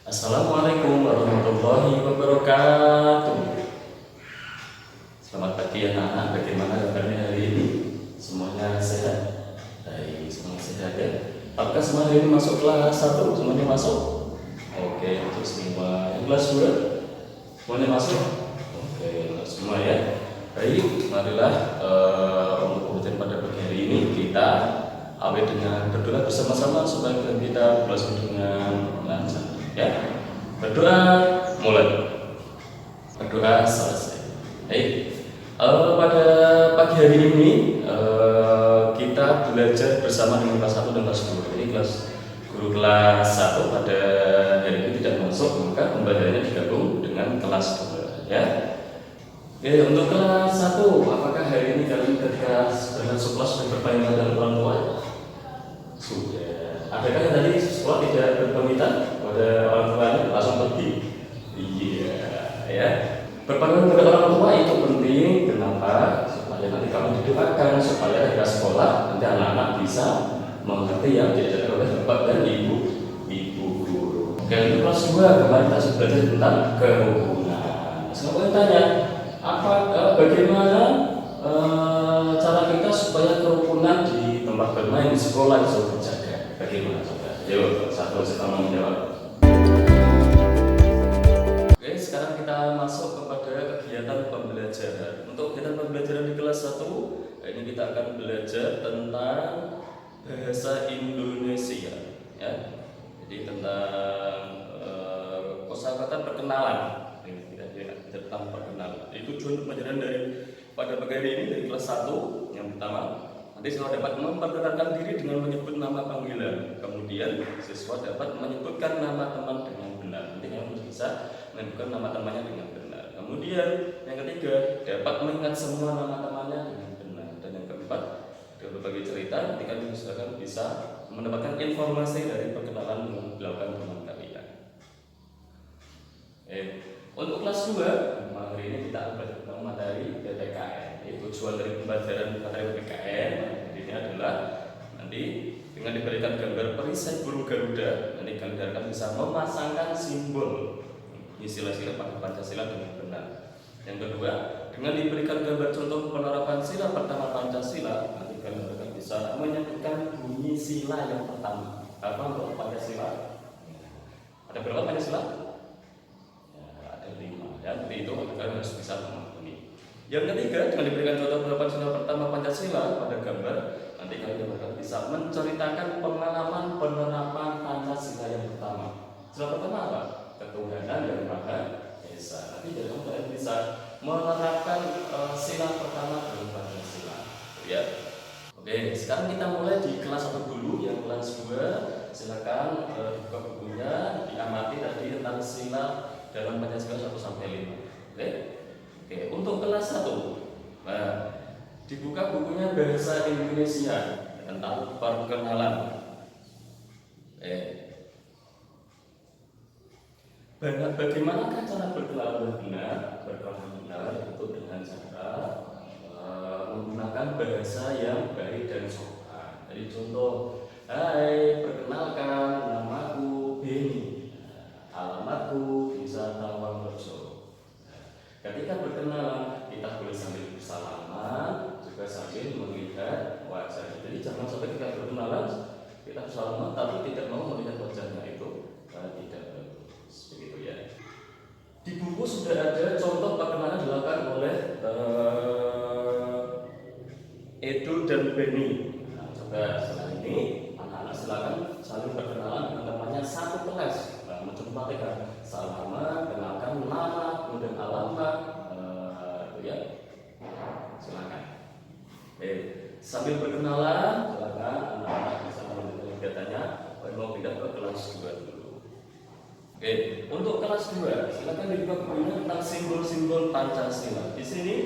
Assalamualaikum warahmatullahi wabarakatuh. Selamat pagi anak-anak, bagaimana kabarnya hari ini? Semuanya sehat? Baik, semuanya sehat ya? Apakah semua hari ini masuk kelas 1? Semuanya masuk? Oke, untuk semua. Yang kelas 2? Semuanya masuk? Oke, untuk semua ya. Baik, marilah untuk ujian pada pagi hari ini kita awet dengan berdoa bersama-sama supaya kita belajar dengan lancar. Ya, berdoa mulai. Berdoa selesai. Baik, pada pagi hari ini kita belajar bersama dengan kelas 1 dan kelas 2. Jadi guru kelas 1 pada hari ini tidak masuk, maka pembelajarannya digabung dengan kelas 2 ya. Oke, untuk kelas 1, apakah hari ini kalian ketika bermasuk kelas sudah berpamitan dengan orang tua? Sudah. Adakah yang tadi sekolah tidak berpamitan pada orang tuanya langsung pergi? Iya, ya. Berpamitan kepada orang tua itu penting. Kenapa? Supaya nanti kamu didoakan supaya ketika sekolah nanti anak-anak bisa mengerti yang diajarkan oleh bapak dan ibu guru. Oke, untuk kelas 2 kemarin kita sudah belajar tentang kerukunan. Sekarang saya tanya, bagaimana cara kita supaya kerukunan di tempat bermain di sekolah bisa terjaga? Bagaimana coba? Yuk, satu sama menjawab. Oke, sekarang kita masuk kepada kegiatan pembelajaran. Untuk kegiatan pembelajaran di kelas 1, ini kita akan belajar tentang bahasa Indonesia ya. Jadi tentang kosakata perkenalan. Ini tentang perkenalan. Itu tujuan pembelajaran dari pada pagi hari ini dari kelas 1 yang pertama. Nanti siswa dapat memperkenalkan diri dengan menyebut nama panggilan. Kemudian siswa dapat menyebutkan nama teman dengan benar. Nanti kamu bisa menyebutkan nama temannya dengan benar. Kemudian yang ketiga, dapat mengingat semua nama temannya dengan benar. Dan yang keempat, dengan berbagai cerita, nanti kalian bisa mendapatkan informasi dari perkenalan dengan dilakukan teman kalian. Untuk kelas 2, hari ini kita belajar tentang materi PPKN. Tujuan dari pembelajaran materi PPKN ini adalah nanti dengan diberikan gambar perisai burung Garuda, nanti kalian akan bisa memasangkan simbol sila-sila pada Pancasila dengan benar. Yang kedua, dengan diberikan gambar contoh penerapan sila pertama Pancasila, nanti kalian akan bisa menyebutkan bunyi sila yang pertama. Apa untuk Pancasila? Ada berapa Pancasila? Ada 5. Ya, jadi itu kalian harus bisa memahami. Yang ketiga, dengan diberikan contoh penerapan sila pertama Pancasila pada gambar, nanti kalian akan bisa menceritakan pengalaman penerapan Pancasila yang pertama. Sila pertama apa? Ketuhanan yang Maha Esa. Nanti kalian bisa menerapkan sila pertama dalam Pancasila. Ya. Oke, sekarang kita mulai di kelas 1 dulu. Yang kelas 2, silakan buka bukunya, diamati tadi tentang sila dalam Pancasila 1 sampai 5. Oke, untuk kelas 1, dibuka bukunya Bahasa Indonesia tentang perkenalan. Bagaimanakah cara berkenalan benar? Berkenalan benar itu dengan cara menggunakan bahasa yang baik dan sopan. Jadi contoh, hai, perkenalkan, namaku Beni, alamatku Desa Tawangrejo. Ketika berkenalan, kita boleh sambil bersalaman, juga sambil melihat wajah. Jadi jangan sampai kita berkenalan, kita bersalaman tapi tidak mau melihat wajahnya, itu tidak bagus. Begitu ya. Di buku sudah ada contoh perkenalan dilakukan oleh Edo dan Beni. Nah, coba setelah ini anak-anak silakan saling berkenalan dengan temannya satu kelas. Mencoba salaman, kenalkan nama, kemudian alamat, ya. Silakan. Sambil berkenalan, silakan anak-anak bisa melanjutkan kegiatannya. Mau pindah ke kelas 2 dulu. Untuk kelas 2, silakan dibuka bukunya tentang simbol-simbol Pancasila. Di sini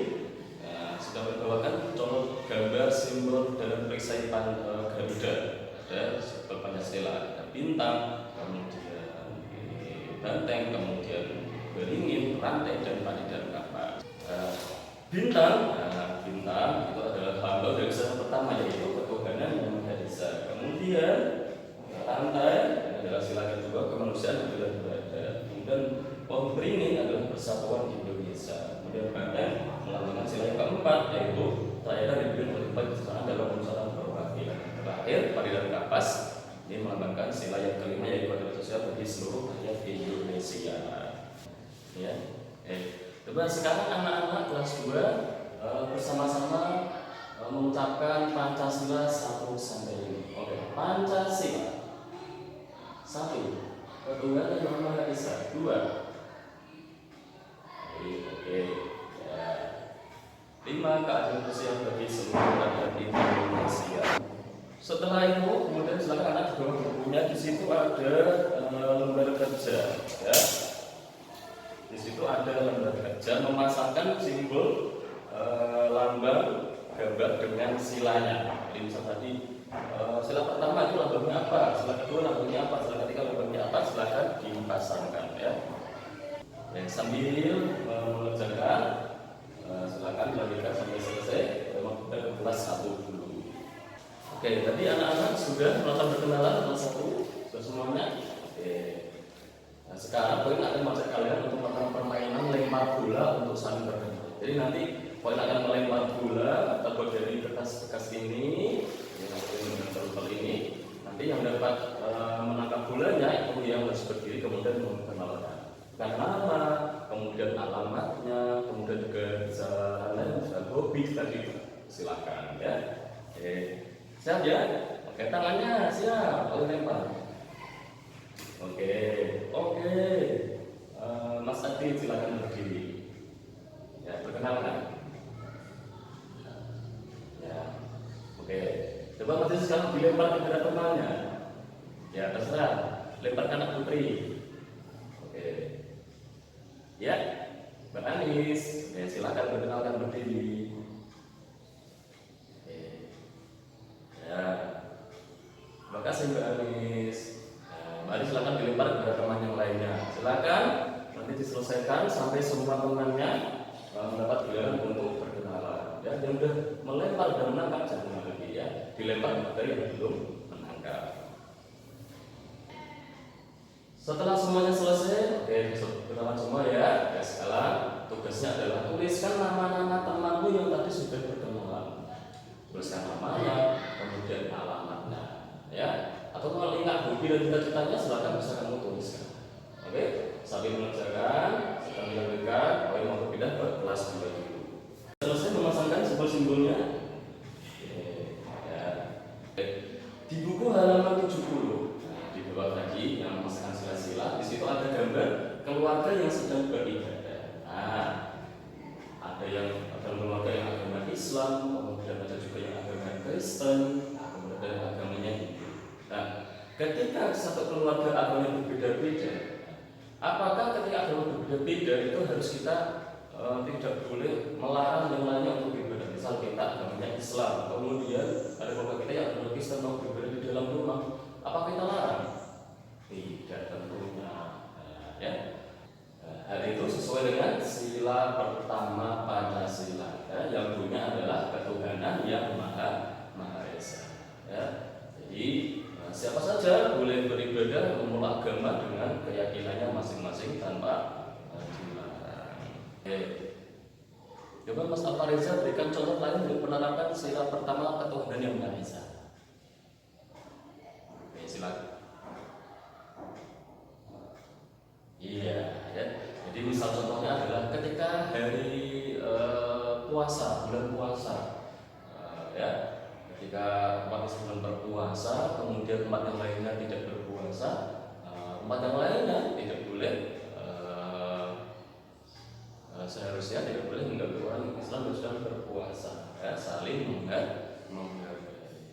sudah berbawakan contoh gambar simbol dalam perisai Garuda. Ada simbol Pancasila, ada bintang, kemudian banteng, kemudian beringin, rantai, dan padi dan kapas. Bintang itu adalah lambang dari sila pertama, yaitu ketuhanan yang Maha Esa. Kemudian rantai adalah sila kedua, kemanusiaan dan keempat yaitu daerah diberi berlimpah kesusahan dalam perusahaan perwakilan. Terakhir, paridan kapas ini melambangkan sila yang kelima yaitu keadilan sosial bagi seluruh rakyat Indonesia. Ya, coba sekarang anak-anak kelas 2 bersama-sama mengucapkan Pancasila 1 sampai 5. Oke, Pancasila 1. Ketunggal Yang Maha Esa. 2. Oke. Ya. 5. Keadilan sosial bagi seluruh rakyat Indonesia. Setelah itu kemudian silakan anak juga bukunya. Di situ ada lembar kerja. Ya. Di situ ada lembar kerja memasangkan simbol lambang gambar dengan silanya. Jadi misal tadi sila pertama itu lambangnya apa, sila kedua lambangnya apa, sila ketiga lambangnya apa, silakan dipasangkan ya. Sambil mengerjakan silakan dilanjutkan sampai selesai. Memang kita ke kelas 1 dulu. Oke, tadi anak-anak sudah melakukan perkenalan kelas 1 sudah semuanya. Oke. Nah, sekarang poin akan mengajak kalian untuk melakukan permainan lempar bola untuk saling berkenal. Jadi nanti poin akan melempar bola atau dari kertas-kertas ini dengan terus ini. Nanti yang dapat menangkap bolanya itu yang harus berdiri kemudian mengenalkan nama, kemudian alamatnya, kemudian juga bisa lain bisa hobi tadi. Silakan ya. Oke. Siap ya? Oke, tangannya siap. Boleh lempar. Oke. Mas Adi silakan berdiri. Ya, perkenalkan. Ya. Oke. Coba Mas sekarang dilempar kepada temannya. Ya, terserah. Lempar ke anak putri. Oke. Ya. Mbak Anis. Oke, silakan perkenalkan berdiri. Oke. Ya. Terima kasih Mbak Anis. Mari silakan dilempar kepada teman yang lainnya. Silakan nanti diselesaikan sampai semua temannya mendapat giliran untuk berkenalan. Ya, yang sudah melempar dan menangkap jangan lagi ya. Dilempar dari yang belum menangkap. Setelah semuanya selesai, oke, berkenalan semua ya. Ya, sekarang tugasnya adalah tuliskan nama-nama temanmu yang tadi sudah berkenalan. Tuliskan namanya, kemudian alamatnya, ya. Atau kalau ingat hobi dan cita-citanya silakan bisa kamu tuliskan. Oke, sambil mengerjakan, sedang dilanjutkan, poin mau berpindah ke kelas 2 dulu. Selesai memasangkan simbol-simbolnya. Ya. Di buku halaman 70, di bawah tadi yang memasangkan sila-sila, di situ ada gambar keluarga yang sedang beribadah. Nah, ada yang keluarga yang agama Islam, kemudian ada juga yang agama Kristen, kemudian ada yang agamanya Hindu. Nah, ketika satu keluarga agamanya berbeda-beda, apakah ketika agama berbeda-beda itu harus kita tidak boleh melarang yang lainnya untuk beribadah? Misal kita agamanya Islam, kemudian ada keluarga kita yang agama Kristen mau beribadah di dalam rumah, apakah kita larang? Tidak tentunya. Ya. Hal itu sesuai dengan sila pertama Pancasila, ya, yang bunyinya adalah ketuhanan yang Maha Esa. Ya. Jadi siapa saja boleh beribadah memulai agama dengan keyakinannya masing-masing tanpa dilarang. Coba Mas Alfa Reza berikan contoh lain untuk penerapan sila pertama ketuhanan yang Maha Esa. Oke, silakan. Iya, ya. Jadi misal contohnya adalah ketika hari puasa, bulan puasa, ya. Ketika umat Islam berpuasa, kemudian umat yang lainnya tidak berpuasa, umat yang lainnya tidak boleh, seharusnya tidak boleh mengganggu orang Islam yang sedang berpuasa, ya, saling menghargai.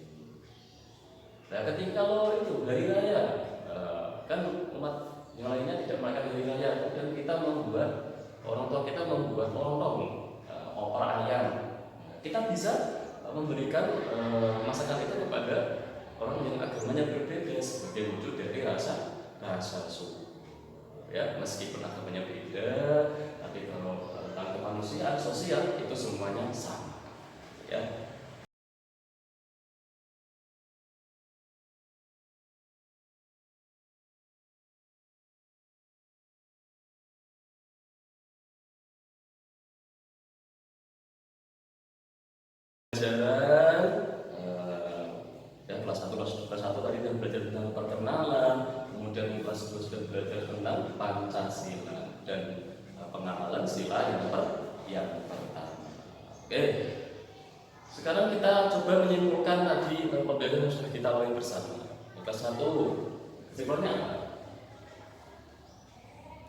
Nah, ketika kalau itu hari raya, kan umat yang lainnya tidak merayakan hari raya, kemudian kita membuat orang tua kita membuat lontong, opor ayam, kita bisa memberikan masakan itu kepada orang yang agamanya berbeda sebagai wujud dari rasa syukur. Ya, meskipun agamanya beda, tapi kalau tentang kemanusiaan sosial itu semuanya sama. Ya. yang pertama. Oke. Sekarang kita coba menyimpulkan tadi pembelajaran yang sudah kita lalui bersama. Kelas 1, kesimpulannya apa?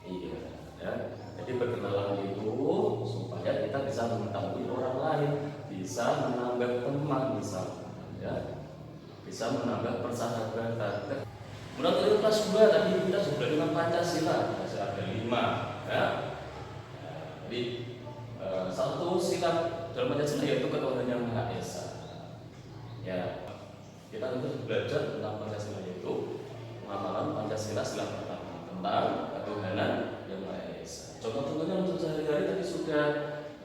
Iya, ya. Jadi berkenalan itu supaya kita bisa mengetahui orang lain, bisa menambah teman misalnya, ya. Bisa menambah persahabatan. Kemudian untuk kelas 2 tadi kita sudah dengan Pancasila, ada 5, ya. Jadi satu sila dalam Pancasila yaitu ketuhanan yang Maha Esa. Ya, kita tentu belajar tentang Pancasila yaitu pengamalan Pancasila sila pertama tentang ketuhanan yang Maha Esa. Contoh-contohnya untuk sehari-hari tadi sudah,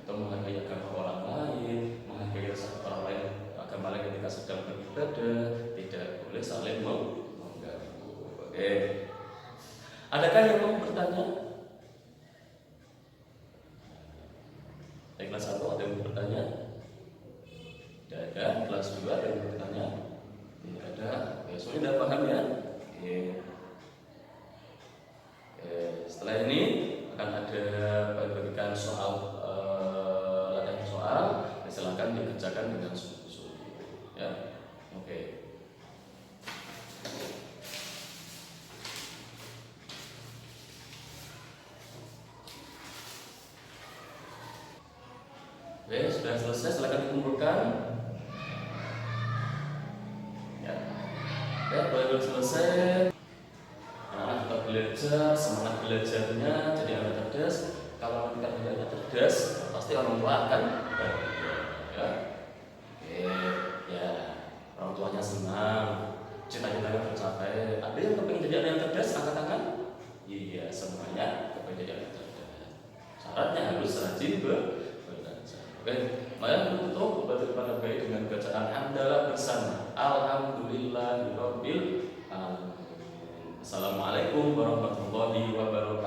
atau menghargai agama orang lain, menghargai rasa orang lain, agama lain ketika sedang beribadah, tidak boleh saling mengganggu. Oke. Adakah yang mau bertanya? Kelas 1 ada yang bertanya? Tidak ada. Kelas 2 ada yang bertanya? Tidak ada. Oke, soalnya sudah paham ya? Oke. Setelah ini akan ada bagikan soal, latihan soal. Silakan dikerjakan dengan sungguh-sungguh. Ya, oke. Oke, sudah selesai, silakan dikumpulkan. Ya, baru selesai. Nah, kita belajar, semangat belajarnya jadi anak cerdas. Kalau kita belajar cerdas, pasti orang tua akan bahagia. Ya, oke, ya, orang tuanya senang, cita-citanya tercapai. Ada yang kepingin jadi anak yang cerdas, angkat tangan. Iya, semuanya kepingin jadi anak cerdas. Syaratnya harus rajin belajar. Oke, mari tutup pada baik dengan bacaan hamdalah bersama. Alhamdulillahirabbil alamin. Assalamualaikum warahmatullahi wabarakatuh.